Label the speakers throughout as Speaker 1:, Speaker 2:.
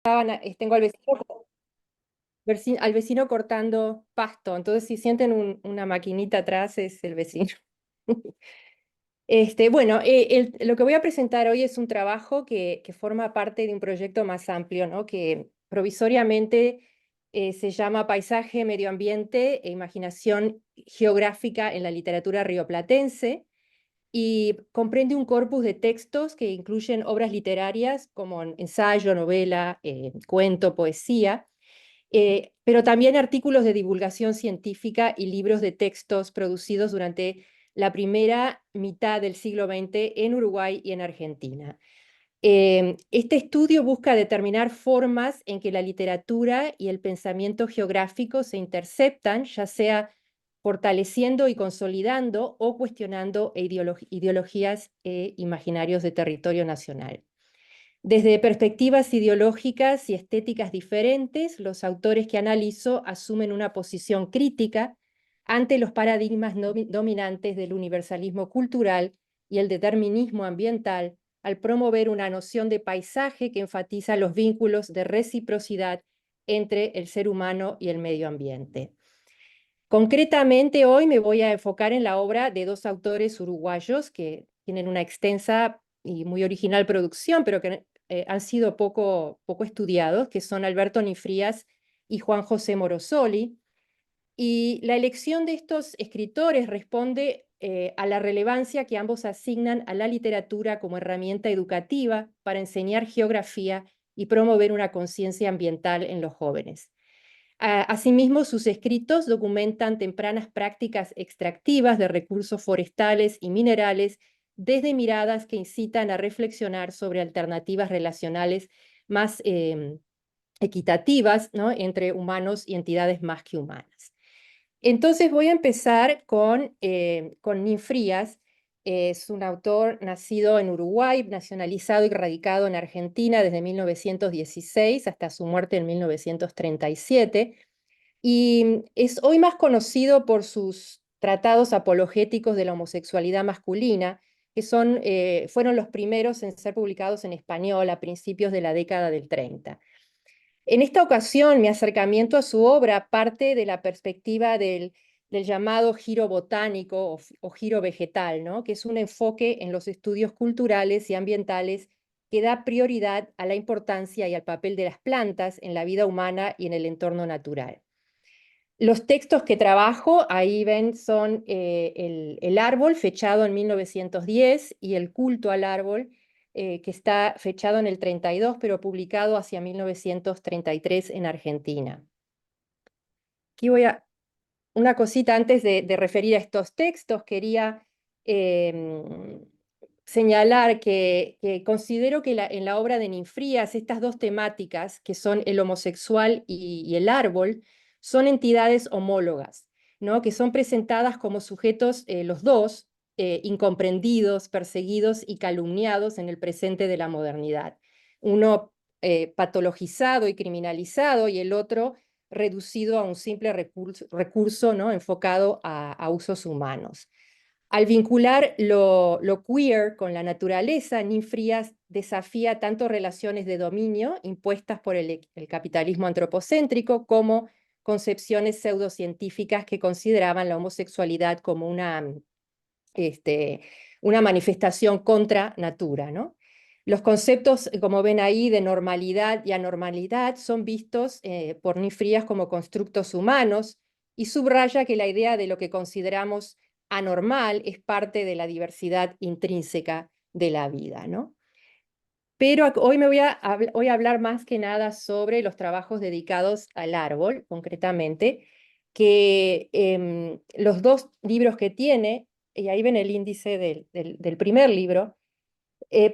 Speaker 1: Tengo al vecino cortando pasto, entonces si sienten una maquinita atrás es el vecino. Bueno, lo que voy a presentar hoy es un trabajo que forma parte de un proyecto más amplio, ¿no? Que provisoriamente se llama Paisaje, Medio Ambiente e Imaginación Geográfica en la Literatura Rioplatense y comprende un corpus de textos que incluyen obras literarias como ensayo, novela, cuento, poesía, pero también artículos de divulgación científica y libros de textos producidos durante la primera mitad del siglo XX en Uruguay y en Argentina. Este estudio busca determinar formas en que la literatura y el pensamiento geográfico se interceptan, ya sea fortaleciendo y consolidando o cuestionando ideologías e imaginarios de territorio nacional. Desde perspectivas ideológicas y estéticas diferentes, los autores que analizo asumen una posición crítica ante los paradigmas dominantes del universalismo cultural y el determinismo ambiental, al promover una noción de paisaje que enfatiza los vínculos de reciprocidad entre el ser humano y el medio ambiente. Concretamente, hoy me voy a enfocar en la obra de dos autores uruguayos que tienen una extensa y muy original producción, pero que han sido poco estudiados, que son Alberto Nifrías y Juan José Morosoli. Y la elección de estos escritores responde a la relevancia que ambos asignan a la literatura como herramienta educativa para enseñar geografía y promover una conciencia ambiental en los jóvenes. Asimismo, sus escritos documentan tempranas prácticas extractivas de recursos forestales y minerales desde miradas que incitan a reflexionar sobre alternativas relacionales más equitativas, ¿no?, entre humanos y entidades más que humanas. Entonces voy a empezar con Nin Frías. Es un autor nacido en Uruguay, nacionalizado y radicado en Argentina desde 1916 hasta su muerte en 1937. Y es hoy más conocido por sus tratados apologéticos de la homosexualidad masculina, que fueron los primeros en ser publicados en español a principios de la década del 30. En esta ocasión, mi acercamiento a su obra parte de la perspectiva del llamado giro botánico o giro vegetal, ¿no?, que es un enfoque en los estudios culturales y ambientales que da prioridad a la importancia y al papel de las plantas en la vida humana y en el entorno natural. Los textos que trabajo, ahí ven, son el árbol, fechado en 1910, y el culto al árbol, que está fechado en el 32, pero publicado hacia 1933 en Argentina. Aquí una cosita antes de referir a estos textos, quería señalar que considero que en la obra de Nin Frías estas dos temáticas, que son el homosexual y el árbol, son entidades homólogas, ¿no?, que son presentadas como sujetos, los dos, incomprendidos, perseguidos y calumniados en el presente de la modernidad. Uno patologizado y criminalizado, y el otro reducido a un simple recurso, ¿no?, enfocado a usos humanos. Al vincular lo queer con la naturaleza, Nin Frías desafía tanto relaciones de dominio impuestas por el capitalismo antropocéntrico como concepciones pseudocientíficas que consideraban la homosexualidad como una manifestación contra natura, ¿no? Los conceptos, como ven ahí, de normalidad y anormalidad son vistos por Nin Frías como constructos humanos, y subraya que la idea de lo que consideramos anormal es parte de la diversidad intrínseca de la vida, ¿no? Pero hoy voy a hablar más que nada sobre los trabajos dedicados al árbol, concretamente, que los dos libros que tiene, y ahí ven el índice del primer libro,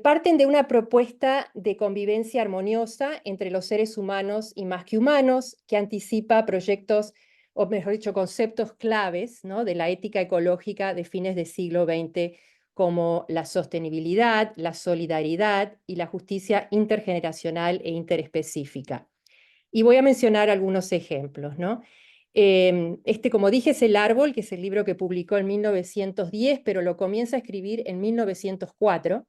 Speaker 1: parten de una propuesta de convivencia armoniosa entre los seres humanos y más que humanos, que anticipa proyectos, o mejor dicho, conceptos claves, ¿no?, de la ética ecológica de fines del siglo XX, como la sostenibilidad, la solidaridad y la justicia intergeneracional e interespecífica. Y voy a mencionar algunos ejemplos, ¿no? Como dije, es El árbol, que es el libro que publicó en 1910, pero lo comienza a escribir en 1904.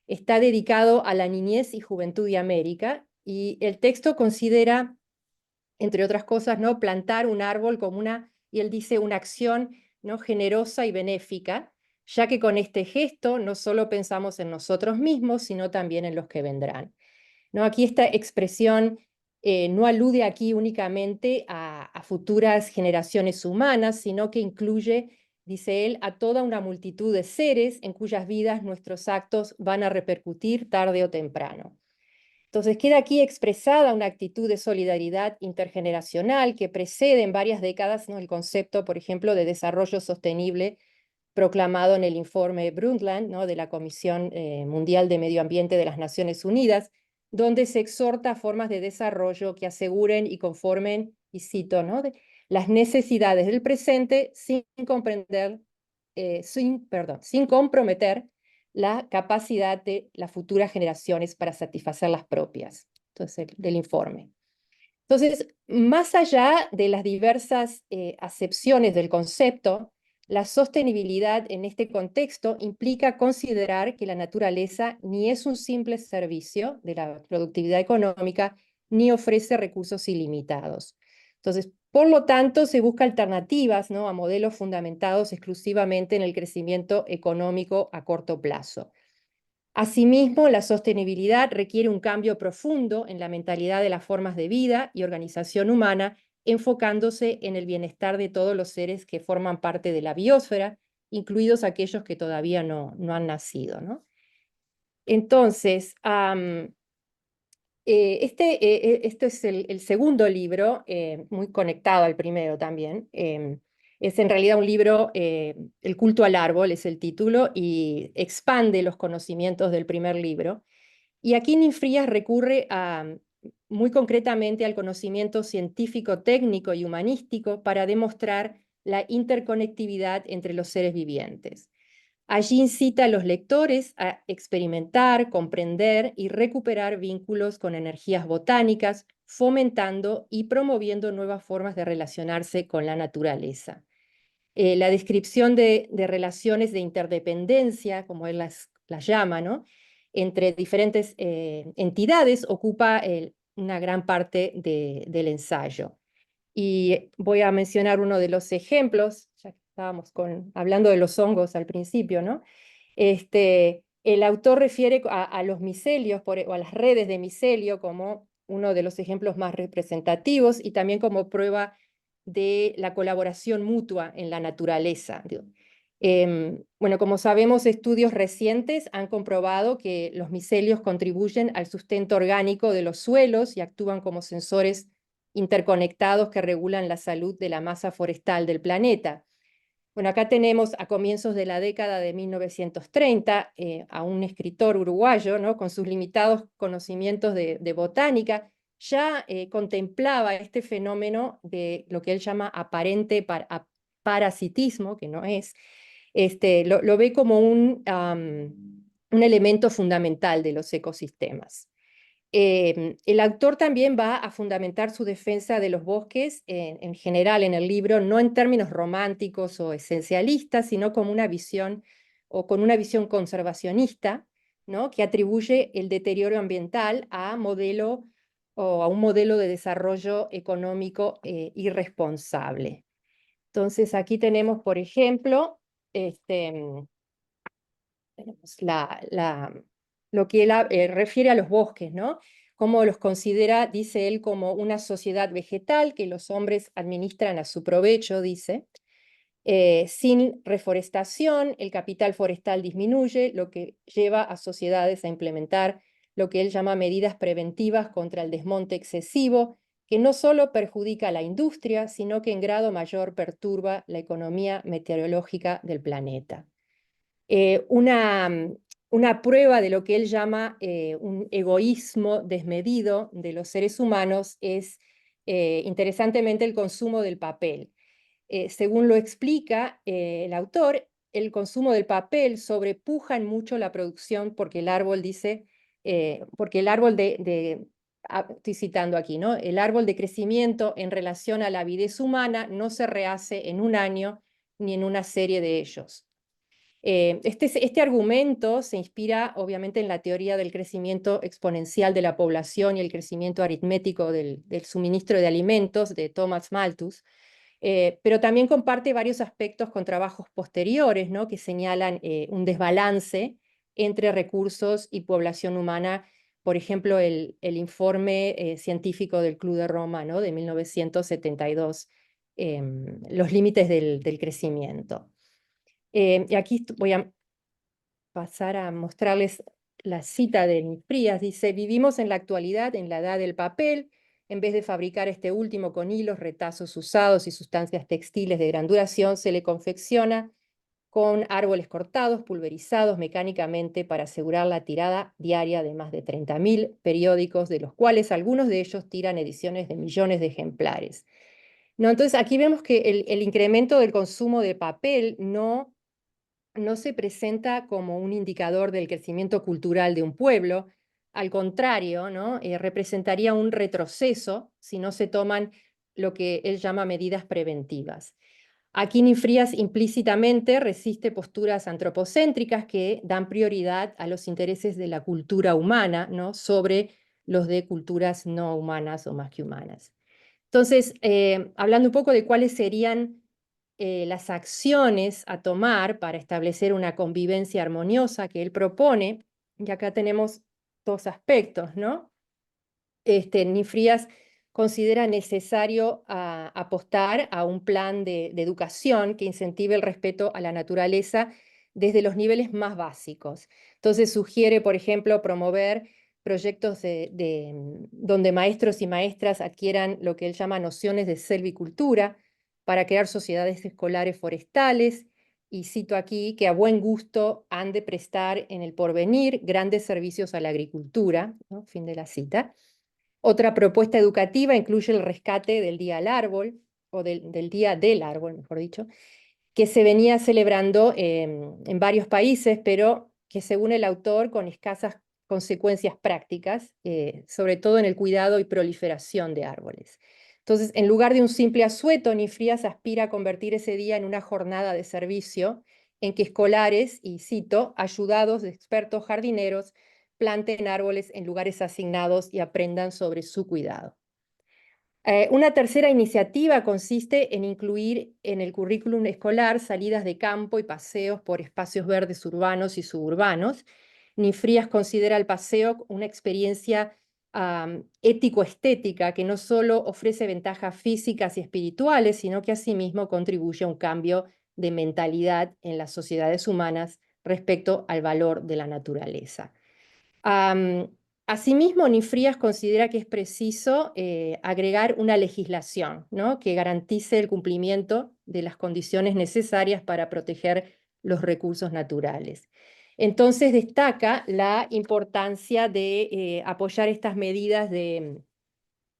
Speaker 1: Está dedicado a la niñez y juventud de América, Y el texto considera, entre otras cosas, ¿no?, plantar un árbol como y él dice, una acción, ¿no?, generosa y benéfica, ya que con este gesto no solo pensamos en nosotros mismos, sino también en los que vendrán. ¿No? Aquí esta expresión no alude aquí únicamente a futuras generaciones humanas, sino que incluye, dice él, a toda una multitud de seres en cuyas vidas nuestros actos van a repercutir tarde o temprano. Entonces queda aquí expresada una actitud de solidaridad intergeneracional que precede en varias décadas, ¿no?, el concepto, por ejemplo, de desarrollo sostenible proclamado en el informe Brundtland, ¿no?, de la Comisión Mundial de Medio Ambiente de las Naciones Unidas, donde se exhorta a formas de desarrollo que aseguren y conformen, y cito, ¿no?, las necesidades del presente sin comprometer la capacidad de las futuras generaciones para satisfacer las propias. Entonces, del informe. Entonces, más allá de las diversas acepciones del concepto, la sostenibilidad en este contexto implica considerar que la naturaleza ni es un simple servicio de la productividad económica, ni ofrece recursos ilimitados. Entonces, por lo tanto, se busca alternativas, ¿no?, a modelos fundamentados exclusivamente en el crecimiento económico a corto plazo. Asimismo, la sostenibilidad requiere un cambio profundo en la mentalidad de las formas de vida y organización humana, enfocándose en el bienestar de todos los seres que forman parte de la biosfera, incluidos aquellos que todavía no han nacido, ¿no? Entonces, este es el segundo libro, muy conectado al primero también. Es en realidad un libro, El culto al árbol es el título, y expande los conocimientos del primer libro. Y aquí Ninfrías recurre muy concretamente al conocimiento científico, técnico y humanístico para demostrar la interconectividad entre los seres vivientes. Allí incita a los lectores a experimentar, comprender y recuperar vínculos con energías botánicas, fomentando y promoviendo nuevas formas de relacionarse con la naturaleza. La descripción de relaciones de interdependencia, como él las llama, ¿no?, entre diferentes entidades, ocupa una gran parte del ensayo. Y voy a mencionar uno de los ejemplos, ya que estábamos hablando de los hongos al principio, ¿no? El autor refiere a los micelios o a las redes de micelio como uno de los ejemplos más representativos y también como prueba de la colaboración mutua en la naturaleza. Bueno, como sabemos, estudios recientes han comprobado que los micelios contribuyen al sustento orgánico de los suelos y actúan como sensores interconectados que regulan la salud de la masa forestal del planeta. Bueno, acá tenemos a comienzos de la década de 1930 a un escritor uruguayo, ¿no?, con sus limitados conocimientos de botánica, ya contemplaba este fenómeno de lo que él llama aparente parasitismo, que no es, lo ve como un elemento fundamental de los ecosistemas. El autor también va a fundamentar su defensa de los bosques en general en el libro, no en términos románticos o esencialistas, sino como una visión o con una visión conservacionista, ¿no?, que atribuye el deterioro ambiental a un modelo de desarrollo económico irresponsable. Entonces aquí tenemos, por ejemplo, tenemos lo que él refiere a los bosques, ¿no? Cómo los considera, dice él, como una sociedad vegetal que los hombres administran a su provecho, dice. Sin reforestación, el capital forestal disminuye, lo que lleva a sociedades a implementar lo que él llama medidas preventivas contra el desmonte excesivo, que no solo perjudica a la industria, sino que en grado mayor perturba la economía meteorológica del planeta. Una prueba de lo que él llama un egoísmo desmedido de los seres humanos es, interesantemente, el consumo del papel. Según lo explica el autor, el consumo del papel sobrepuja en mucho la producción porque el árbol dice, porque el árbol estoy citando aquí, ¿no?, el árbol de crecimiento en relación a la avidez humana no se rehace en un año ni en una serie de ellos. Este argumento se inspira obviamente en la teoría del crecimiento exponencial de la población y el crecimiento aritmético del suministro de alimentos de Thomas Malthus, pero también comparte varios aspectos con trabajos posteriores, ¿no? Que señalan un desbalance entre recursos y población humana. Por ejemplo, el informe científico del Club de Roma, ¿no? De 1972, los límites del crecimiento. Y aquí voy a pasar a mostrarles la cita de Nifrías. Dice: vivimos en la actualidad en la edad del papel. En vez de fabricar este último con hilos, retazos usados y sustancias textiles de gran duración, se le confecciona con árboles cortados, pulverizados mecánicamente para asegurar la tirada diaria de más de 30.000 periódicos, de los cuales algunos de ellos tiran ediciones de millones de ejemplares. No, entonces aquí vemos que el incremento del consumo de papel no se presenta como un indicador del crecimiento cultural de un pueblo. Al contrario, ¿no? Representaría un retroceso si no se toman lo que él llama medidas preventivas. Aquí Nifrías implícitamente resiste posturas antropocéntricas que dan prioridad a los intereses de la cultura humana, ¿no? Sobre los de culturas no humanas o más que humanas. Entonces, hablando un poco de cuáles serían las acciones a tomar para establecer una convivencia armoniosa que él propone, y acá tenemos dos aspectos, ¿no? Nifrías considera necesario apostar a un plan de educación que incentive el respeto a la naturaleza desde los niveles más básicos. Entonces sugiere, por ejemplo, promover proyectos donde maestros y maestras adquieran lo que él llama nociones de selvicultura para crear sociedades escolares forestales, y cito aquí que a buen gusto han de prestar en el porvenir grandes servicios a la agricultura, ¿no? Fin de la cita. Otra propuesta educativa incluye el rescate del Día al Árbol, o del Día del Árbol, mejor dicho, que se venía celebrando en varios países, pero que según el autor con escasas consecuencias prácticas, sobre todo en el cuidado y proliferación de árboles. Entonces, en lugar de un simple asueto, Nifrías aspira a convertir ese día en una jornada de servicio en que escolares, y cito, ayudados de expertos jardineros, planten árboles en lugares asignados y aprendan sobre su cuidado. Una tercera iniciativa consiste en incluir en el currículum escolar salidas de campo y paseos por espacios verdes urbanos y suburbanos. Nifrías considera el paseo una experiencia ético-estética que no solo ofrece ventajas físicas y espirituales, sino que asimismo contribuye a un cambio de mentalidad en las sociedades humanas respecto al valor de la naturaleza. Asimismo, Nifrías considera que es preciso agregar una legislación, ¿no? Que garantice el cumplimiento de las condiciones necesarias para proteger los recursos naturales. Entonces destaca la importancia de apoyar estas medidas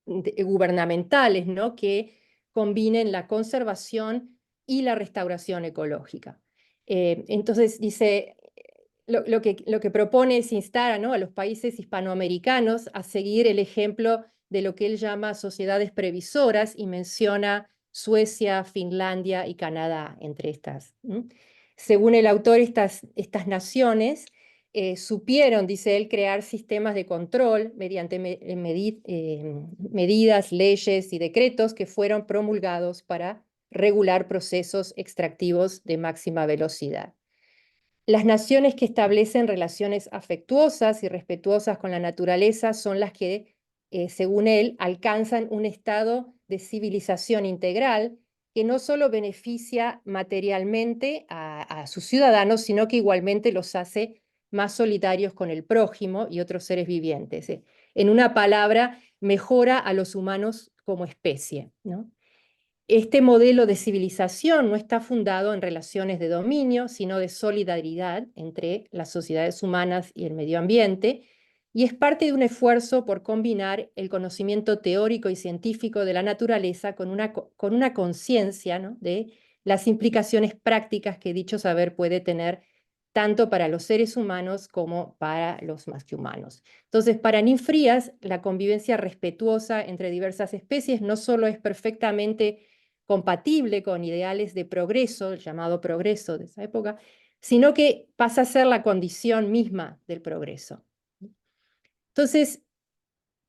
Speaker 1: gubernamentales, ¿no? Que combinen la conservación y la restauración ecológica. Entonces dice, lo que propone es instar, ¿no? A los países hispanoamericanos a seguir el ejemplo de lo que él llama sociedades previsoras, y menciona Suecia, Finlandia y Canadá entre estas. Según el autor, estas naciones supieron, dice él, crear sistemas de control mediante medidas, leyes y decretos que fueron promulgados para regular procesos extractivos de máxima velocidad. Las naciones que establecen relaciones afectuosas y respetuosas con la naturaleza son las que, según él, alcanzan un estado de civilización integral que no solo beneficia materialmente a sus ciudadanos, sino que igualmente los hace más solidarios con el prójimo y otros seres vivientes. En una palabra, mejora a los humanos como especie, ¿no? Este modelo de civilización no está fundado en relaciones de dominio, sino de solidaridad entre las sociedades humanas y el medio ambiente, y es parte de un esfuerzo por combinar el conocimiento teórico y científico de la naturaleza con una conciencia, ¿no? De las implicaciones prácticas que dicho saber puede tener tanto para los seres humanos como para los más que humanos. Entonces, para Nifrías, la convivencia respetuosa entre diversas especies no solo es perfectamente compatible con ideales de progreso, el llamado progreso de esa época, sino que pasa a ser la condición misma del progreso. Entonces,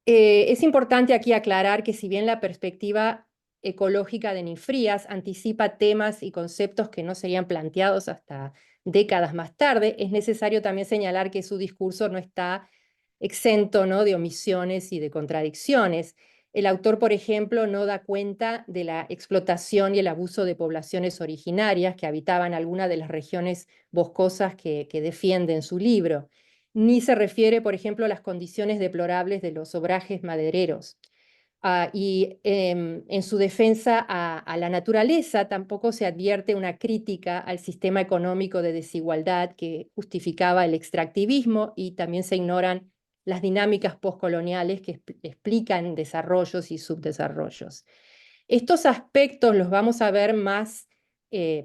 Speaker 1: es importante aquí aclarar que si bien la perspectiva ecológica de Ninfrías anticipa temas y conceptos que no serían planteados hasta décadas más tarde, es necesario también señalar que su discurso no está exento, ¿no?, de omisiones y de contradicciones. El autor, por ejemplo, no da cuenta de la explotación y el abuso de poblaciones originarias que habitaban algunas de las regiones boscosas que defiende en su libro, ni se refiere, por ejemplo, a las condiciones deplorables de los obrajes madereros. Y en su defensa a la naturaleza tampoco se advierte una crítica al sistema económico de desigualdad que justificaba el extractivismo, y también se ignoran las dinámicas postcoloniales que explican desarrollos y subdesarrollos. Estos aspectos los vamos a ver más eh,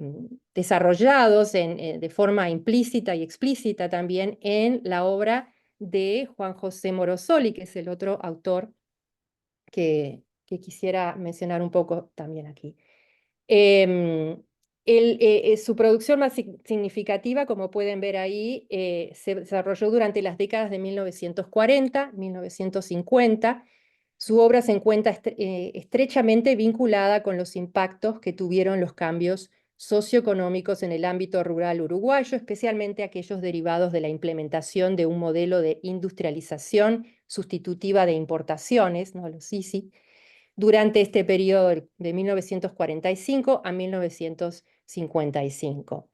Speaker 1: desarrollados de forma implícita y explícita también en la obra de Juan José Morosoli, que es el otro autor que quisiera mencionar un poco también aquí. Em, Su producción más significativa, como pueden ver ahí, se desarrolló durante las décadas de 1940, 1950. Su obra se encuentra estrechamente vinculada con los impactos que tuvieron los cambios socioeconómicos en el ámbito rural uruguayo, especialmente aquellos derivados de la implementación de un modelo de industrialización sustitutiva de importaciones, ¿no?, los ISI, durante este periodo de 1945 a 1955.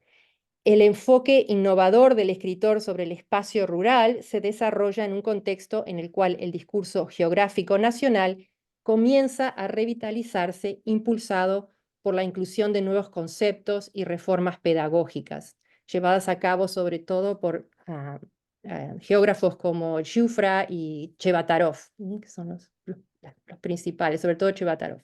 Speaker 1: El enfoque innovador del escritor sobre el espacio rural se desarrolla en un contexto en el cual el discurso geográfico nacional comienza a revitalizarse, impulsado por la inclusión de nuevos conceptos y reformas pedagógicas, llevadas a cabo sobre todo por geógrafos como Jufra y Chevatarov, que son los principales, sobre todo Chevatarov.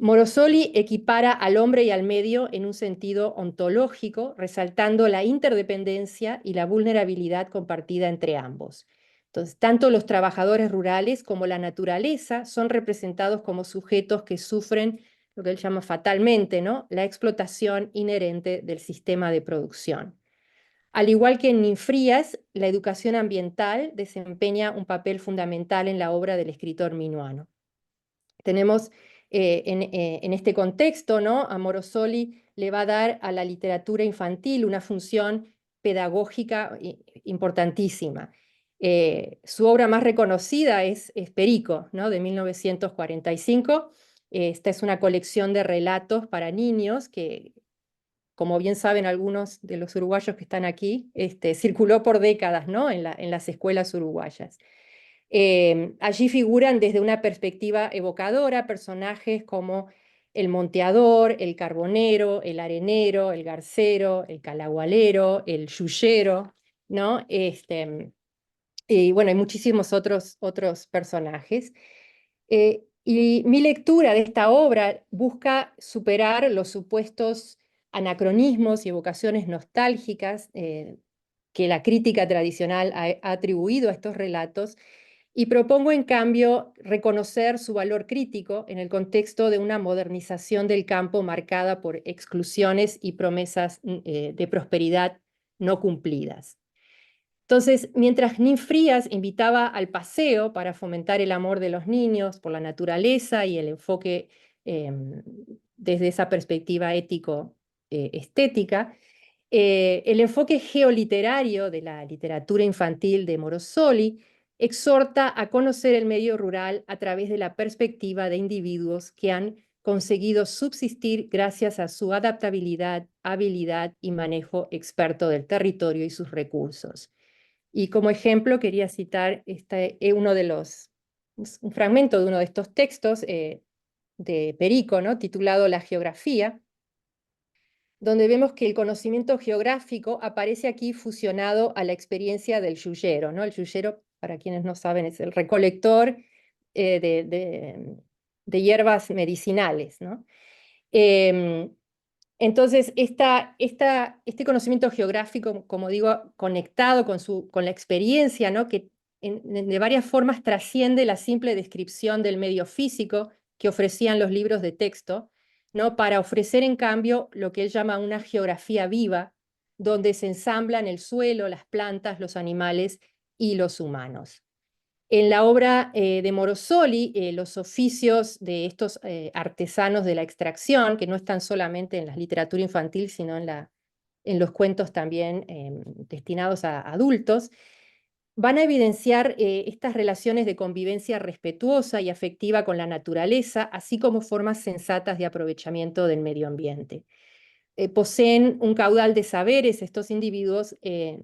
Speaker 1: Morosoli equipara al hombre y al medio en un sentido ontológico, resaltando la interdependencia y la vulnerabilidad compartida entre ambos. Entonces, tanto los trabajadores rurales como la naturaleza son representados como sujetos que sufren lo que él llama fatalmente, ¿no?, la explotación inherente del sistema de producción. Al igual que en Ninfrías, la educación ambiental desempeña un papel fundamental en la obra del escritor minuano. Tenemos en este contexto, ¿no?, a Morosoli le va a dar a la literatura infantil una función pedagógica importantísima. Su obra más reconocida es Perico, ¿no?, de 1945. Esta es una colección de relatos para niños que, como bien saben algunos de los uruguayos que están aquí, circuló por décadas, ¿no?, en las escuelas uruguayas. Allí figuran desde una perspectiva evocadora personajes como el monteador, el carbonero, el arenero, el garcero, el calagualero, el yuyero, ¿no? Y bueno, hay muchísimos otros personajes. Y mi lectura de esta obra busca superar los supuestos anacronismos y evocaciones nostálgicas que la crítica tradicional ha atribuido a estos relatos, y propongo, en cambio, reconocer su valor crítico en el contexto de una modernización del campo marcada por exclusiones y promesas de prosperidad no cumplidas. Entonces, mientras Ninfrías invitaba al paseo para fomentar el amor de los niños por la naturaleza y el enfoque desde esa perspectiva ético-estética, el enfoque geoliterario de la literatura infantil de Morosoli exhorta a conocer el medio rural a través de la perspectiva de individuos que han conseguido subsistir gracias a su adaptabilidad, habilidad y manejo experto del territorio y sus recursos. Y como ejemplo quería citar un fragmento de uno de estos textos de Perico, ¿no?, titulado La geografía, donde vemos que el conocimiento geográfico aparece aquí fusionado a la experiencia del yuyero, ¿no? El yuyero, para quienes no saben, es el recolector de hierbas medicinales, ¿no? Entonces, este conocimiento geográfico, como digo, conectado con la experiencia, ¿no?, que de varias formas trasciende la simple descripción del medio físico que ofrecían los libros de texto, ¿no?, para ofrecer en cambio lo que él llama una geografía viva, donde se ensamblan el suelo, las plantas, los animales y los humanos. En la obra de Morosoli, los oficios de estos artesanos de la extracción, que no están solamente en la literatura infantil, sino en los cuentos también destinados a adultos, van a evidenciar estas relaciones de convivencia respetuosa y afectiva con la naturaleza, así como formas sensatas de aprovechamiento del medio ambiente. Poseen un caudal de saberes estos individuos,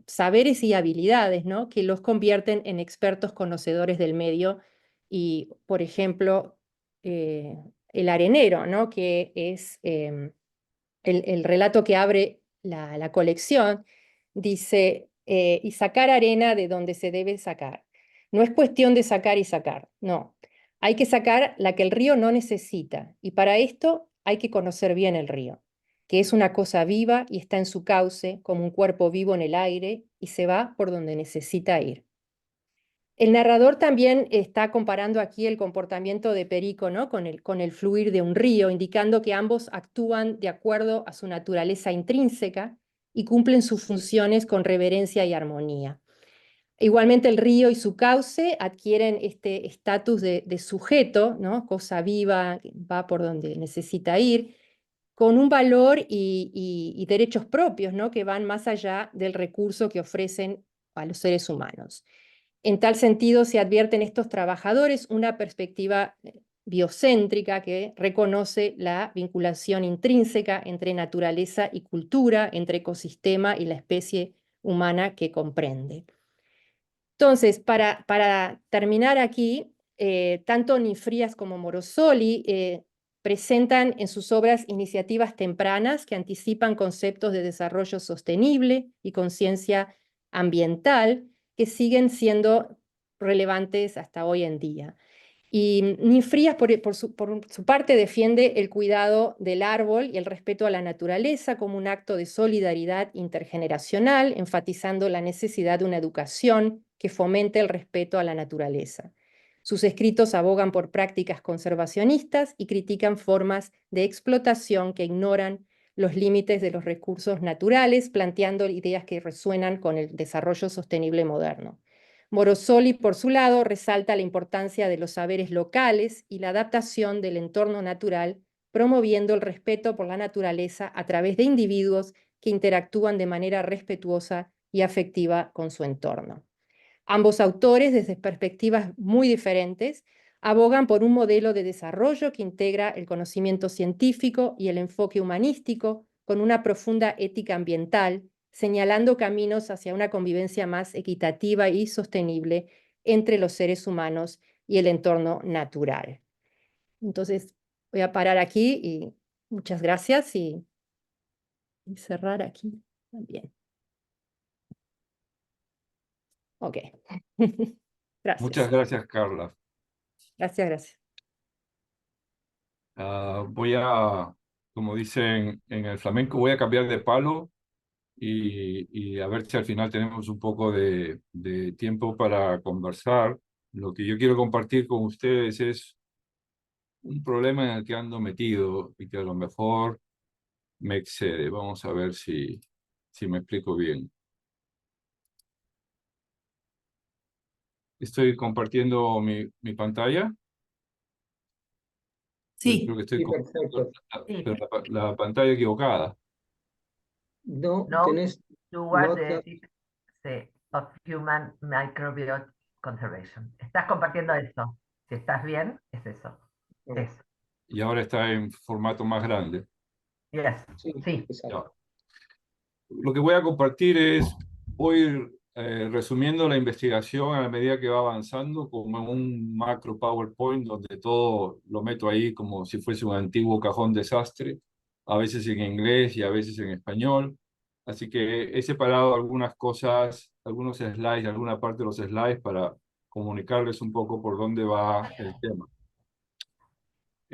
Speaker 1: saberes y habilidades, ¿no? Que los convierten en expertos conocedores del medio y, por ejemplo, el arenero, ¿no? Que es el relato que abre la colección, dice, y sacar arena de donde se debe sacar. No es cuestión de sacar y sacar, no. Hay que sacar la que el río no necesita, y para esto hay que conocer bien el río, que es una cosa viva y está en su cauce como un cuerpo vivo en el aire y se va por donde necesita ir. El narrador también está comparando aquí el comportamiento de Perico, ¿no? con el fluir de un río, indicando que ambos actúan de acuerdo a su naturaleza intrínseca y cumplen sus funciones con reverencia y armonía. Igualmente el río y su cauce adquieren este estatus de sujeto, ¿no? Cosa viva, va por donde necesita ir, con un valor y derechos propios, ¿no? Que van más allá del recurso que ofrecen a los seres humanos. En tal sentido, se advierte en estos trabajadores una perspectiva biocéntrica que reconoce la vinculación intrínseca entre naturaleza y cultura, entre ecosistema y la especie humana que comprende. Entonces, para terminar aquí, tanto Nifrías como Morosoli presentan en sus obras iniciativas tempranas que anticipan conceptos de desarrollo sostenible y conciencia ambiental que siguen siendo relevantes hasta hoy en día. Y Nifrías, por su parte, defiende el cuidado del árbol y el respeto a la naturaleza como un acto de solidaridad intergeneracional, enfatizando la necesidad de una educación que fomente el respeto a la naturaleza. Sus escritos abogan por prácticas conservacionistas y critican formas de explotación que ignoran los límites de los recursos naturales, planteando ideas que resuenan con el desarrollo sostenible moderno. Morosoli, por su lado, resalta la importancia de los saberes locales y la adaptación del entorno natural, promoviendo el respeto por la naturaleza a través de individuos que interactúan de manera respetuosa y afectiva con su entorno. Ambos autores, desde perspectivas muy diferentes, abogan por un modelo de desarrollo que integra el conocimiento científico y el enfoque humanístico con una profunda ética ambiental, señalando caminos hacia una convivencia más equitativa y sostenible entre los seres humanos y el entorno natural. Entonces, voy a parar aquí y muchas gracias y cerrar aquí también. Ok.
Speaker 2: Muchas
Speaker 1: Gracias.
Speaker 2: gracias, Carla.
Speaker 1: Gracias, gracias.
Speaker 2: Voy a, como dicen en el flamenco, voy a cambiar de palo y a ver si al final tenemos un poco de tiempo para conversar. Lo que yo quiero compartir con ustedes es un problema en el que ando metido y que a lo mejor me excede. Vamos a ver si me explico bien. Estoy compartiendo mi pantalla. Creo
Speaker 3: Sí,
Speaker 2: que estoy
Speaker 4: Sí,
Speaker 2: compartiendo
Speaker 4: perfecto.
Speaker 3: sí.
Speaker 2: pero la pantalla equivocada.
Speaker 4: No,
Speaker 3: No,
Speaker 4: tenés
Speaker 3: you are
Speaker 4: nota.
Speaker 3: the of Human Microbiota Conservation. Estás compartiendo eso. Si estás bien, es eso. Eso.
Speaker 2: Y ahora está en formato más grande.
Speaker 3: Yes.
Speaker 4: Sí,
Speaker 3: Sí.
Speaker 4: exacto.
Speaker 2: Ya. Lo que voy a compartir es, voy resumiendo la investigación a la medida que va avanzando, como en un macro PowerPoint donde todo lo meto ahí como si fuese un antiguo cajón desastre, a veces en inglés y a veces en español. Así que he separado algunas cosas, algunos slides, alguna parte de los slides para comunicarles un poco por dónde va el tema.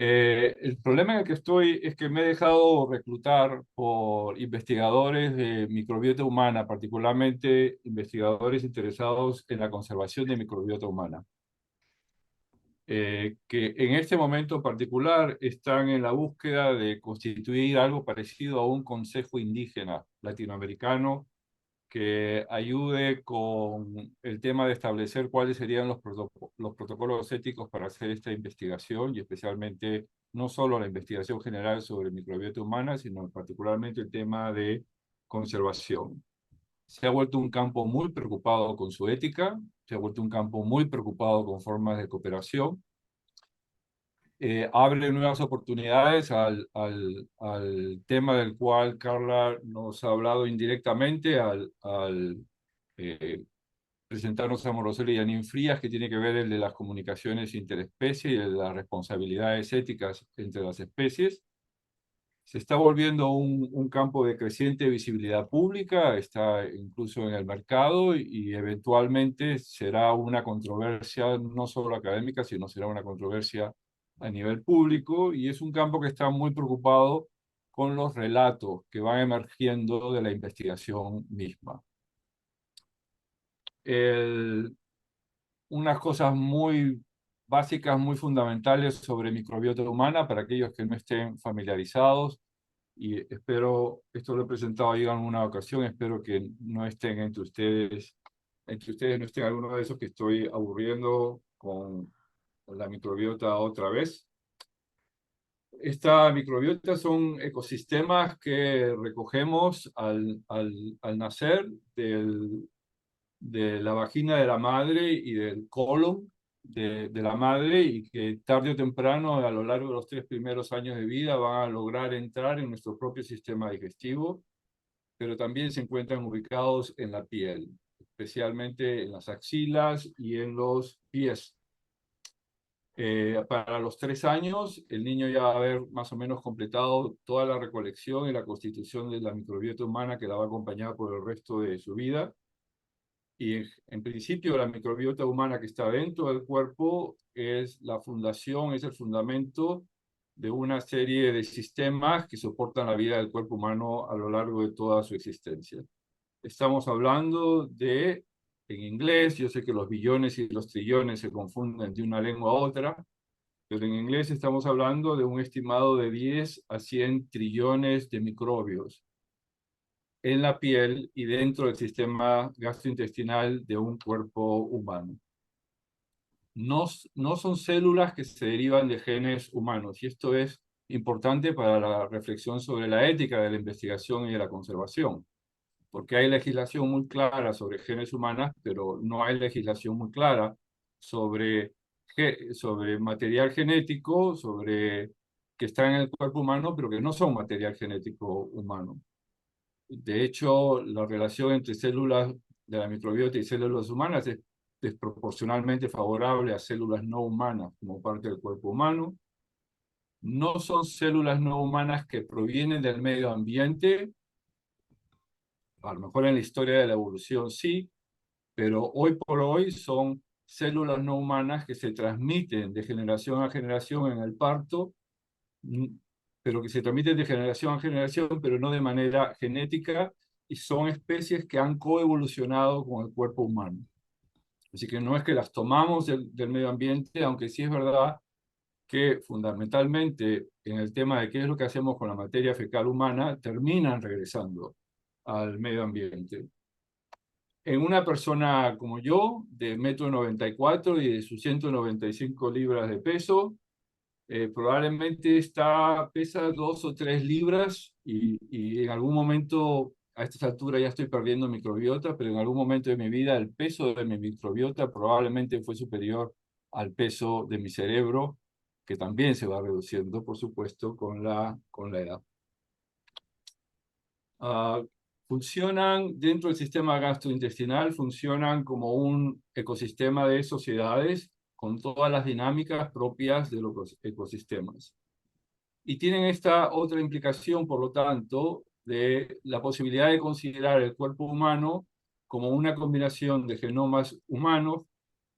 Speaker 2: El problema en el que estoy es que me he dejado reclutar por investigadores de microbiota humana, particularmente investigadores interesados en la conservación de microbiota humana. que en este momento particular están en la búsqueda de constituir algo parecido a un consejo indígena latinoamericano que ayude con el tema de establecer cuáles serían los protocolos éticos para hacer esta investigación, y especialmente no solo la investigación general sobre microbiota humana, sino particularmente el tema de conservación. Se ha vuelto un campo muy preocupado con su ética, se ha vuelto un campo muy preocupado con formas de cooperación. Abre nuevas oportunidades al tema del cual Carla nos ha hablado indirectamente, al presentarnos a Morosela y Janine Frías, que tiene que ver el de las comunicaciones interespecie y el de las responsabilidades éticas entre las especies. Se está volviendo un campo de creciente visibilidad pública, está incluso en el mercado y eventualmente será una controversia no solo académica, sino será una controversia a nivel público, y es un campo que está muy preocupado con los relatos que van emergiendo de la investigación misma. Unas cosas muy básicas, muy fundamentales sobre microbiota humana para aquellos que no estén familiarizados, y espero, esto lo he presentado ya en una ocasión, espero que no estén entre ustedes no estén alguno de esos que estoy aburriendo con la microbiota otra vez. Esta microbiota son ecosistemas que recogemos al nacer de la vagina de la madre y del colon de la madre, y que tarde o temprano, a lo largo de los 3 primeros años de vida, van a lograr entrar en nuestro propio sistema digestivo, pero también se encuentran ubicados en la piel, especialmente en las axilas y en los pies. Para los 3 años, el niño ya va a haber más o menos completado toda la recolección y la constitución de la microbiota humana que la va a acompañar por el resto de su vida. Y en principio la microbiota humana que está dentro del cuerpo es la fundación, es el fundamento de una serie de sistemas que soportan la vida del cuerpo humano a lo largo de toda su existencia. Estamos hablando de, en inglés, yo sé que los billones y los trillones se confunden de una lengua a otra, pero en inglés estamos hablando de un estimado de 10 a 100 trillones de microbios en la piel y dentro del sistema gastrointestinal de un cuerpo humano. No son células que se derivan de genes humanos, y esto es importante para la reflexión sobre la ética de la investigación y de la conservación, porque hay legislación muy clara sobre genes humanas, pero no hay legislación muy clara sobre material genético, que está en el cuerpo humano, pero que no son material genético humano. De hecho, la relación entre células de la microbiota y células humanas es desproporcionalmente favorable a células no humanas como parte del cuerpo humano. No son células no humanas que provienen del medio ambiente, a lo mejor en la historia de la evolución sí, pero hoy por hoy son células no humanas que se transmiten de generación a generación en el parto, pero que se transmiten de generación a generación, pero no de manera genética, y son especies que han coevolucionado con el cuerpo humano. Así que no es que las tomamos del medio ambiente, aunque sí es verdad que fundamentalmente en el tema de qué es lo que hacemos con la materia fecal humana, terminan regresando al medio ambiente. En una persona como yo, de 1,94 m y de sus 195 libras de peso, probablemente pesa 2 o 3 libras, y en algún momento, a estas alturas ya estoy perdiendo microbiota, pero en algún momento de mi vida el peso de mi microbiota probablemente fue superior al peso de mi cerebro, que también se va reduciendo, por supuesto, con la edad. Funcionan dentro del sistema gastrointestinal, funcionan como un ecosistema de sociedades con todas las dinámicas propias de los ecosistemas. Y tienen esta otra implicación, por lo tanto, de la posibilidad de considerar el cuerpo humano como una combinación de genomas humanos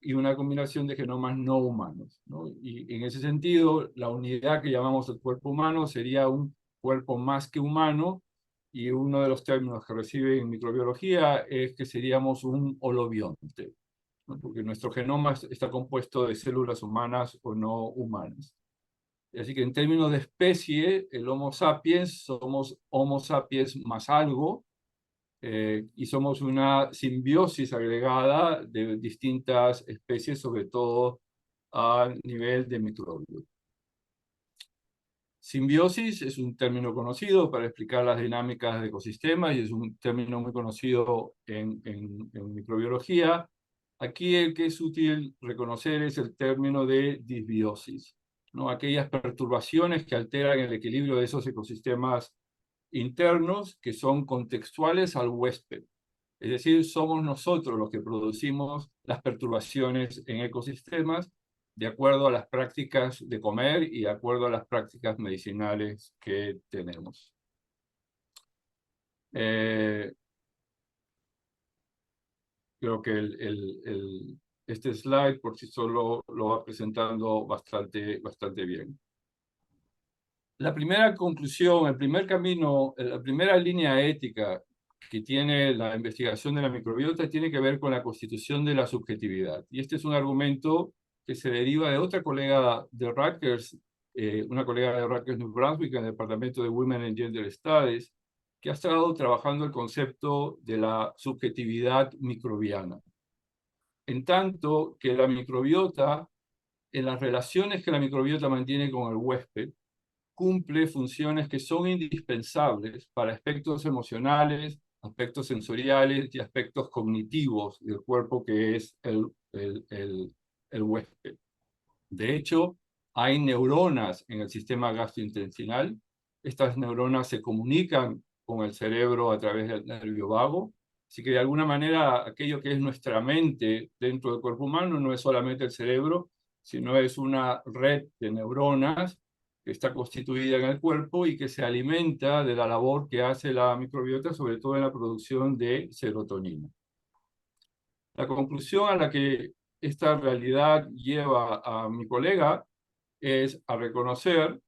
Speaker 2: y una combinación de genomas no humanos, ¿no? Y en ese sentido, la unidad que llamamos el cuerpo humano sería un cuerpo más que humano, y uno de los términos que recibe en microbiología es que seríamos un holobionte. ¿no? Porque nuestro genoma está compuesto de células humanas o no humanas. Así que en términos de especie, el Homo sapiens, somos Homo sapiens más algo, y somos una simbiosis agregada de distintas especies, sobre todo a nivel de microbios. Simbiosis es un término conocido para explicar las dinámicas de ecosistemas y es un término muy conocido en microbiología. Aquí el que es útil reconocer es el término de disbiosis, ¿no? Aquellas perturbaciones que alteran el equilibrio de esos ecosistemas internos que son contextuales al huésped. Es decir, somos nosotros los que producimos las perturbaciones en ecosistemas de acuerdo a las prácticas de comer y de acuerdo a las prácticas medicinales que tenemos. Creo que este slide por sí solo lo va presentando bastante bien. La primera conclusión, el primer camino, la primera línea ética que tiene la investigación de la microbiota tiene que ver con la constitución de la subjetividad. Y este es un argumento que se deriva de otra colega de Rutgers, una colega de Rutgers New Brunswick, en el Departamento de Women and Gender Studies, que ha estado trabajando el concepto de la subjetividad microbiana. En tanto que la microbiota, en las relaciones que la microbiota mantiene con el huésped, cumple funciones que son indispensables para aspectos emocionales, aspectos sensoriales y aspectos cognitivos del cuerpo que es el huésped. De hecho, hay neuronas en el sistema gastrointestinal. Estas neuronas se comunican con el cerebro a través del nervio vago. Así que de alguna manera aquello que es nuestra mente dentro del cuerpo humano no es solamente el cerebro, sino es una red de neuronas que está constituida en el cuerpo y que se alimenta de la labor que hace la microbiota, sobre todo en la producción de serotonina. La conclusión a la que esta realidad lleva a mi colega es a reconocer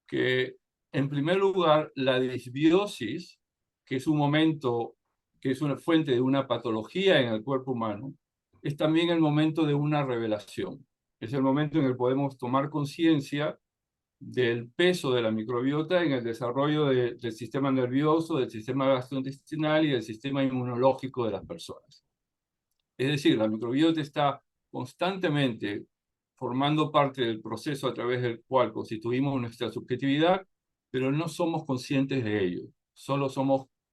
Speaker 2: que, en primer lugar, la disbiosis, que es un momento, que es una fuente de una patología en el cuerpo humano, es también el momento de una revelación. Es el momento en el que podemos tomar conciencia del peso de la microbiota en el desarrollo del sistema nervioso, del sistema gastrointestinal y del sistema inmunológico de las personas. Es decir, la microbiota está constantemente formando parte del proceso a través del cual constituimos nuestra subjetividad, pero no somos conscientes de ello.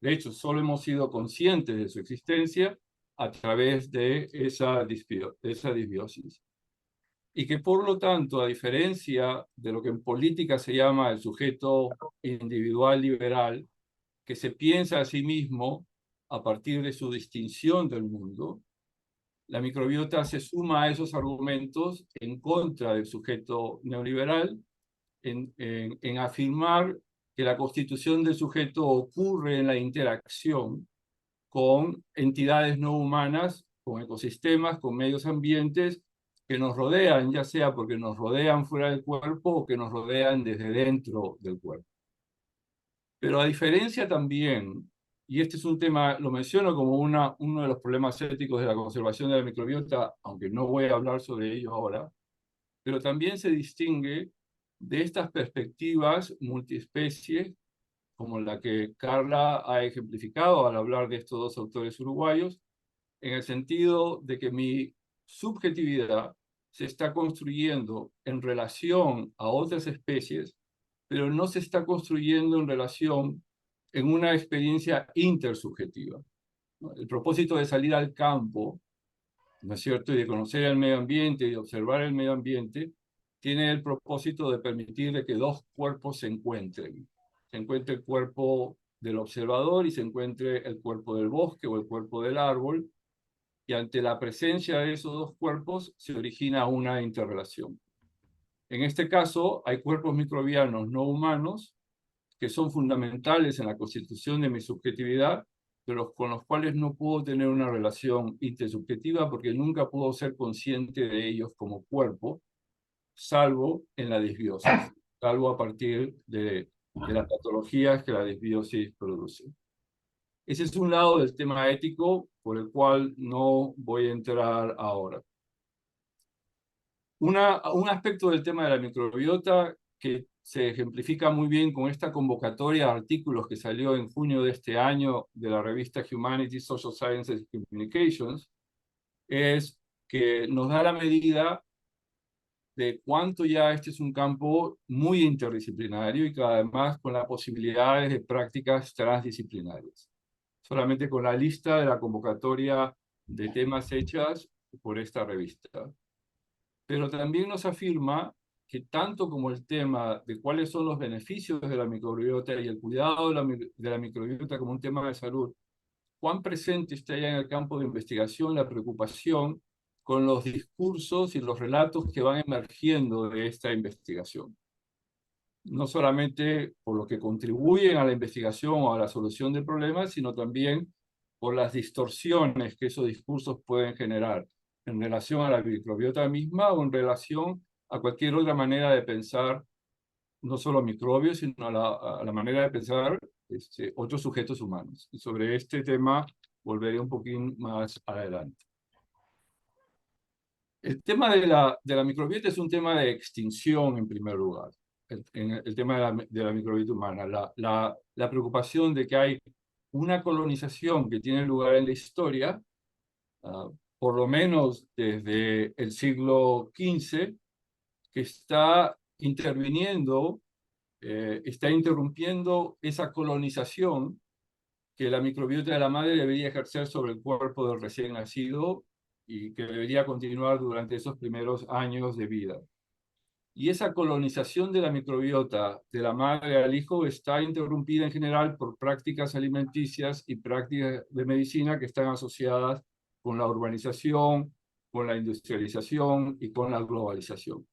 Speaker 2: De hecho, solo hemos sido conscientes de su existencia a través de esa disbiosis. Y que por lo tanto, a diferencia de lo que en política se llama el sujeto individual liberal, que se piensa a sí mismo a partir de su distinción del mundo, la microbiota se suma a esos argumentos en contra del sujeto neoliberal, en afirmar que la constitución del sujeto ocurre en la interacción con entidades no humanas, con ecosistemas, con medios ambientes que nos rodean, ya sea porque nos rodean fuera del cuerpo o que nos rodean desde dentro del cuerpo. Pero a diferencia también, y este es un tema, lo menciono como uno de los problemas éticos de la conservación de la microbiota, aunque no voy a hablar sobre ello ahora, pero también se distingue de estas perspectivas multiespecies, como la que Carla ha ejemplificado al hablar de estos dos autores uruguayos, en el sentido de que mi subjetividad se está construyendo en relación a otras especies, pero no se está construyendo en relación en una experiencia intersubjetiva. El propósito de salir al campo, ¿no es cierto?, y de conocer el medio ambiente y de observar el medio ambiente, tiene el propósito de permitir que dos cuerpos se encuentren. Se encuentre el cuerpo del observador y se encuentre el cuerpo del bosque o el cuerpo del árbol, y ante la presencia de esos dos cuerpos se origina una interrelación. En este caso, hay cuerpos microbianos no humanos que son fundamentales en la constitución de mi subjetividad, pero con los cuales no puedo tener una relación intersubjetiva porque nunca puedo ser consciente de ellos como cuerpo, salvo en la disbiosis, salvo a partir de las patologías que la disbiosis produce. Ese es un lado del tema ético por el cual no voy a entrar ahora. Un aspecto del tema de la microbiota que se ejemplifica muy bien con esta convocatoria de artículos que salió en junio de este año de la revista Humanities, Social Sciences and Communications, es que nos da la medida de cuánto ya este es un campo muy interdisciplinario y que además con las posibilidades de prácticas transdisciplinarias. Solamente con la lista de la convocatoria de temas hechas por esta revista. Pero también nos afirma que tanto como el tema de cuáles son los beneficios de la microbiota y el cuidado de la microbiota como un tema de salud, cuán presente está ya en el campo de investigación la preocupación con los discursos y los relatos que van emergiendo de esta investigación. No solamente por lo que contribuyen a la investigación o a la solución del problema, sino también por las distorsiones que esos discursos pueden generar en relación a la microbiota misma o en relación a cualquier otra manera de pensar, no solo microbios, sino a la manera de pensar otros sujetos humanos. Y sobre este tema volveré un poquín más adelante. El tema de la microbiota es un tema de extinción en primer lugar. El tema de la microbiota humana, la preocupación de que hay una colonización que tiene lugar en la historia, por lo menos desde el siglo XV, que está interviniendo, está interrumpiendo esa colonización que la microbiota de la madre debería ejercer sobre el cuerpo del recién nacido y que debería continuar durante esos primeros años de vida. Y esa colonización de la microbiota de la madre al hijo está interrumpida en general por prácticas alimenticias y prácticas de medicina que están asociadas con la urbanización, con la industrialización y con la globalización.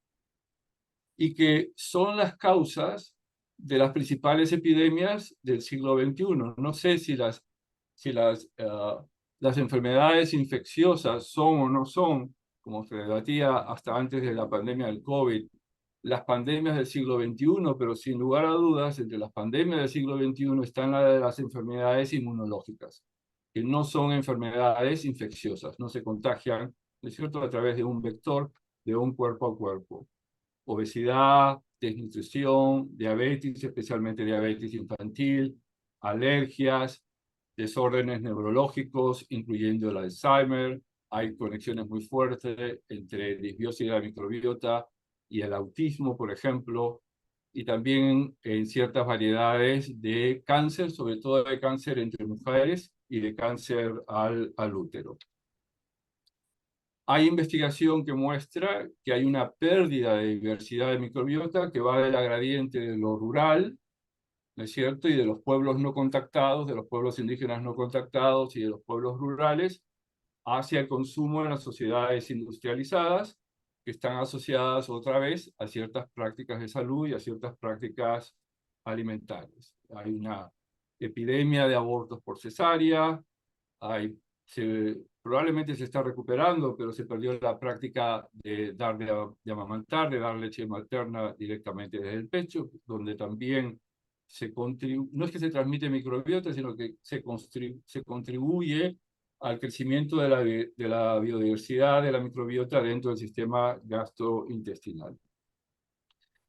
Speaker 2: Y que son las causas de las principales epidemias del siglo XXI. No sé si las enfermedades infecciosas son o no son, como se debatía hasta antes de la pandemia del COVID, las pandemias del siglo XXI, pero sin lugar a dudas, entre las pandemias del siglo XXI están las enfermedades inmunológicas, que no son enfermedades infecciosas, no se contagian, ¿no es cierto?, a través de un vector de un cuerpo a cuerpo. Obesidad, desnutrición, diabetes, especialmente diabetes infantil, alergias, desórdenes neurológicos, incluyendo el Alzheimer. Hay conexiones muy fuertes entre disbiosis de la microbiota y el autismo, por ejemplo, y también en ciertas variedades de cáncer, sobre todo de cáncer entre mujeres y de cáncer al útero. Hay investigación que muestra que hay una pérdida de diversidad de microbiota que va del gradiente de lo rural, ¿no es cierto?, y de los pueblos no contactados, de los pueblos indígenas no contactados y de los pueblos rurales, hacia el consumo en las sociedades industrializadas, que están asociadas otra vez a ciertas prácticas de salud y a ciertas prácticas alimentarias. Hay una epidemia de abortos por cesárea, probablemente se está recuperando, pero se perdió la práctica de amamantar, de dar leche materna directamente desde el pecho, donde también no es que se transmite microbiota, sino que se contribuye al crecimiento de la biodiversidad de la microbiota dentro del sistema gastrointestinal.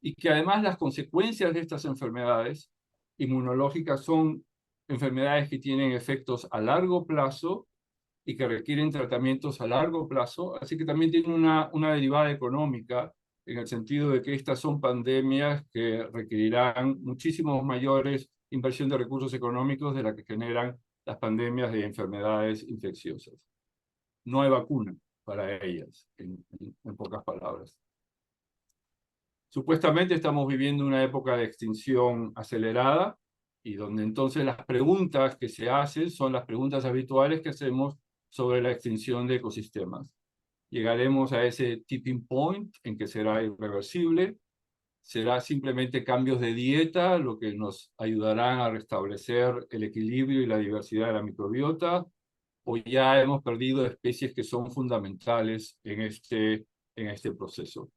Speaker 2: Y que además las consecuencias de estas enfermedades inmunológicas son enfermedades que tienen efectos a largo plazo y que requieren tratamientos a largo plazo, así que también tienen una derivada económica en el sentido de que estas son pandemias que requerirán muchísimos mayores inversión de recursos económicos de la que generan las pandemias de enfermedades infecciosas. No hay vacuna para ellas, en pocas palabras. Supuestamente estamos viviendo una época de extinción acelerada y donde entonces las preguntas que se hacen son las preguntas habituales que hacemos sobre la extinción de ecosistemas. Llegaremos a ese tipping point en que será irreversible. Será simplemente cambios de dieta lo que nos ayudarán a restablecer el equilibrio y la diversidad de la microbiota, o ya hemos perdido especies que son fundamentales en este proceso.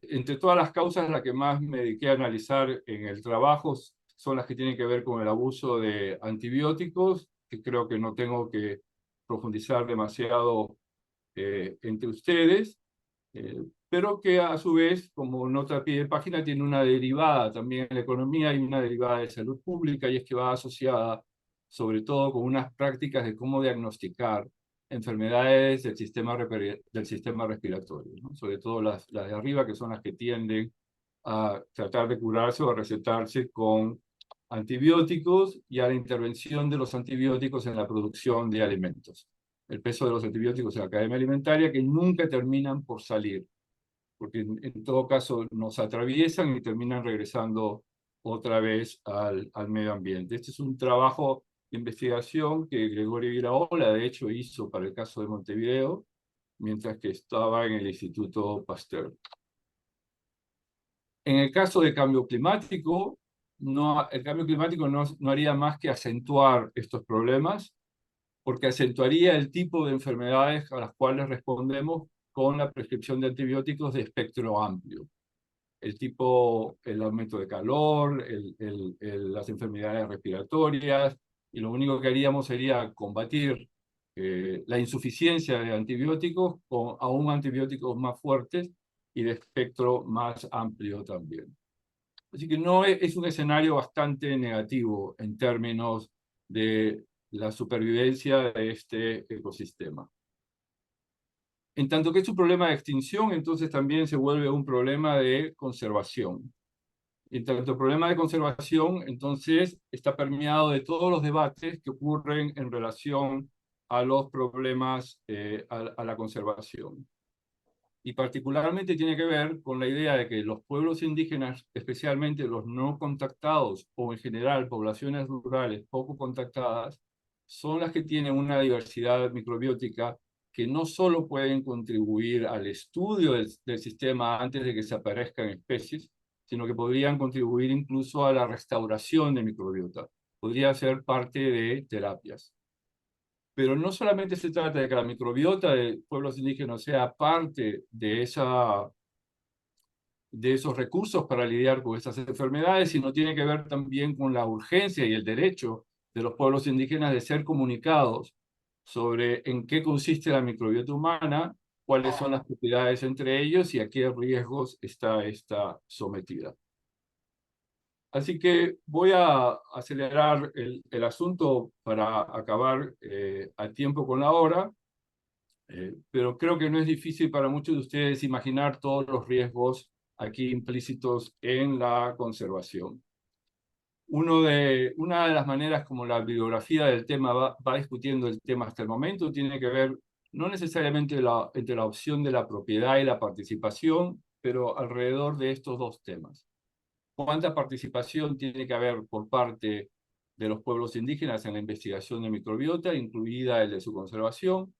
Speaker 2: Entre todas las causas, la que más me dediqué a analizar en el trabajo son las que tienen que ver con el abuso de antibióticos, que creo que no tengo que profundizar demasiado entre ustedes, pero que a su vez, como nota a pie de página, tiene una derivada también en la economía y una derivada de salud pública, y es que va asociada sobre todo con unas prácticas de cómo diagnosticar enfermedades del sistema respiratorio, ¿no? Sobre todo las de arriba, que son las que tienden a tratar de curarse o a recetarse con antibióticos y a la intervención de los antibióticos en la producción de alimentos. El peso de los antibióticos en la cadena alimentaria, que nunca terminan por salir, porque en todo caso nos atraviesan y terminan regresando otra vez al medio ambiente. Este es un trabajo de investigación que Gregorio Iraola, de hecho, hizo para el caso de Montevideo, mientras que estaba en el Instituto Pasteur. En el caso del cambio climático, el cambio climático no haría más que acentuar estos problemas, porque acentuaría el tipo de enfermedades a las cuales respondemos con la prescripción de antibióticos de espectro amplio. El aumento de calor, las enfermedades respiratorias, y lo único que haríamos sería combatir la insuficiencia de antibióticos con aún antibióticos más fuertes y de espectro más amplio también. Así que no es un escenario bastante negativo en términos de la supervivencia de este ecosistema. En tanto que es un problema de extinción, entonces también se vuelve un problema de conservación. En tanto el problema de conservación, entonces, está permeado de todos los debates que ocurren en relación a los problemas, a la conservación. Y particularmente tiene que ver con la idea de que los pueblos indígenas, especialmente los no contactados o en general poblaciones rurales poco contactadas, son las que tienen una diversidad microbiótica que no solo pueden contribuir al estudio del sistema antes de que se aparezcan especies, sino que podrían contribuir incluso a la restauración de microbiota. Podría ser parte de terapias. Pero no solamente se trata de que la microbiota de pueblos indígenas sea parte de esos recursos para lidiar con estas enfermedades, sino tiene que ver también con la urgencia y el derecho de los pueblos indígenas de ser comunicados sobre en qué consiste la microbiota humana, cuáles son las propiedades entre ellos y a qué riesgos está esta sometida. Así que voy a acelerar el asunto para acabar a tiempo con la hora, pero creo que no es difícil para muchos de ustedes imaginar todos los riesgos aquí implícitos en la conservación. Una de las maneras como la bibliografía del tema va discutiendo el tema hasta el momento tiene que ver no necesariamente entre la opción de la propiedad y la participación, pero alrededor de estos dos temas. ¿Cuánta participación tiene que haber por parte de los pueblos indígenas en la investigación de microbiota, incluida el de su conservación?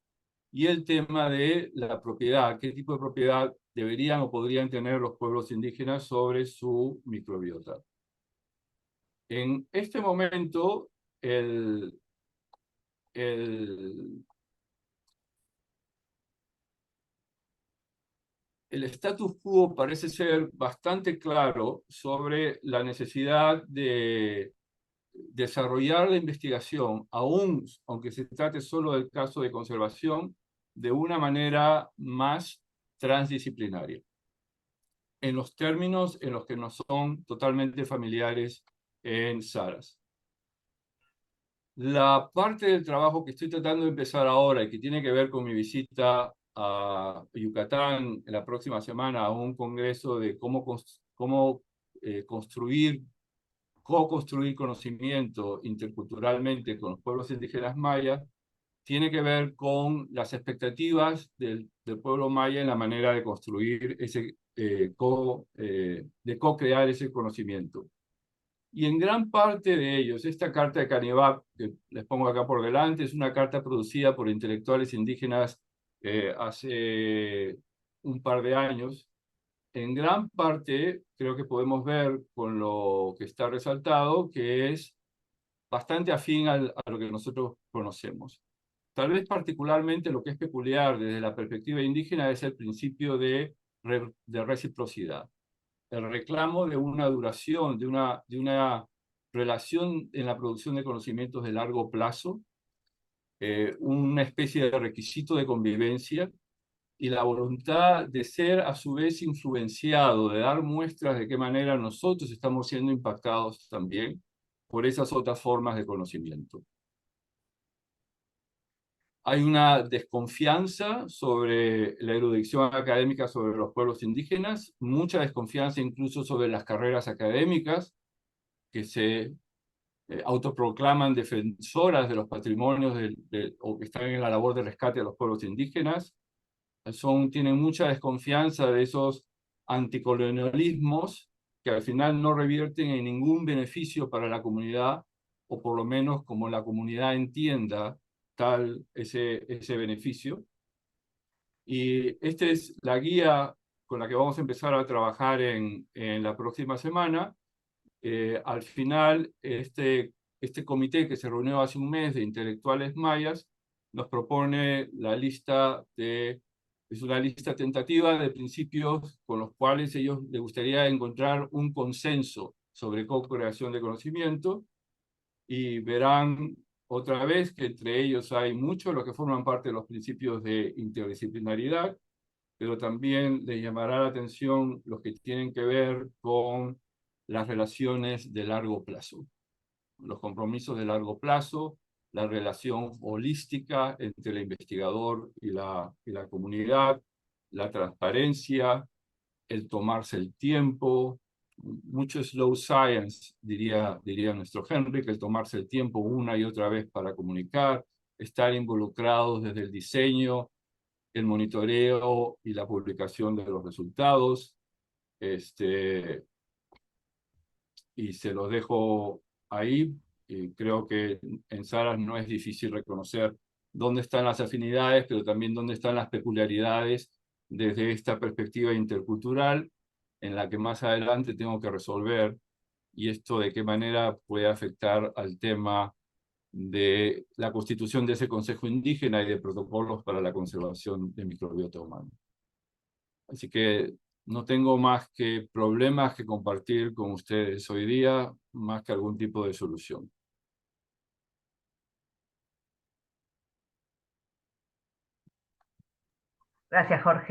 Speaker 2: Y el tema de la propiedad, ¿qué tipo de propiedad deberían o podrían tener los pueblos indígenas sobre su microbiota? En este momento, el status quo parece ser bastante claro sobre la necesidad de desarrollar la investigación, aunque se trate solo del caso de conservación, de una manera más transdisciplinaria, en los términos en los que nos son totalmente familiares en SARAS. La parte del trabajo que estoy tratando de empezar ahora y que tiene que ver con mi visita a Yucatán la próxima semana a un congreso de cómo co-construir conocimiento interculturalmente con los pueblos indígenas mayas, tiene que ver con las expectativas del pueblo maya en la manera de construir de co-crear ese conocimiento. Y en gran parte de ellos, esta carta de Canibab, que les pongo acá por delante, es una carta producida por intelectuales indígenas hace un par de años. En gran parte creo que podemos ver con lo que está resaltado que es bastante afín a lo que nosotros conocemos. Tal vez particularmente lo que es peculiar desde la perspectiva indígena es el principio de reciprocidad. El reclamo de una duración, de una relación en la producción de conocimientos de largo plazo, una especie de requisito de convivencia y la voluntad de ser a su vez influenciado, de dar muestras de qué manera nosotros estamos siendo impactados también por esas otras formas de conocimiento. Hay una desconfianza sobre la erudición académica sobre los pueblos indígenas, mucha desconfianza incluso sobre las carreras académicas que se autoproclaman defensoras de los patrimonios o que están en la labor de rescate de los pueblos indígenas. Tienen mucha desconfianza de esos anticolonialismos que al final no revierten en ningún beneficio para la comunidad, o por lo menos como la comunidad entienda ese beneficio. Y esta es la guía con la que vamos a empezar a trabajar en la próxima semana. Al final, este comité que se reunió hace un mes de intelectuales mayas nos propone es una lista tentativa de principios con los cuales ellos les gustaría encontrar un consenso sobre co-creación de conocimiento, y verán otra vez que entre ellos hay muchos los que forman parte de los principios de interdisciplinaridad, pero también les llamará la atención los que tienen que ver con las relaciones de largo plazo, los compromisos de largo plazo, la relación holística entre el investigador y la comunidad, la transparencia, el tomarse el tiempo, mucho slow science, diría nuestro Henrik, el tomarse el tiempo una y otra vez para comunicar, estar involucrados desde el diseño, el monitoreo y la publicación de los resultados. Y se los dejo ahí. Y creo que en Saras no es difícil reconocer dónde están las afinidades, pero también dónde están las peculiaridades desde esta perspectiva intercultural, en la que más adelante tengo que resolver, y esto de qué manera puede afectar al tema de la constitución de ese Consejo Indígena y de protocolos para la conservación del microbiota humano. Así que no tengo más que problemas que compartir con ustedes hoy día, más que algún tipo de solución.
Speaker 3: Gracias, Jorge.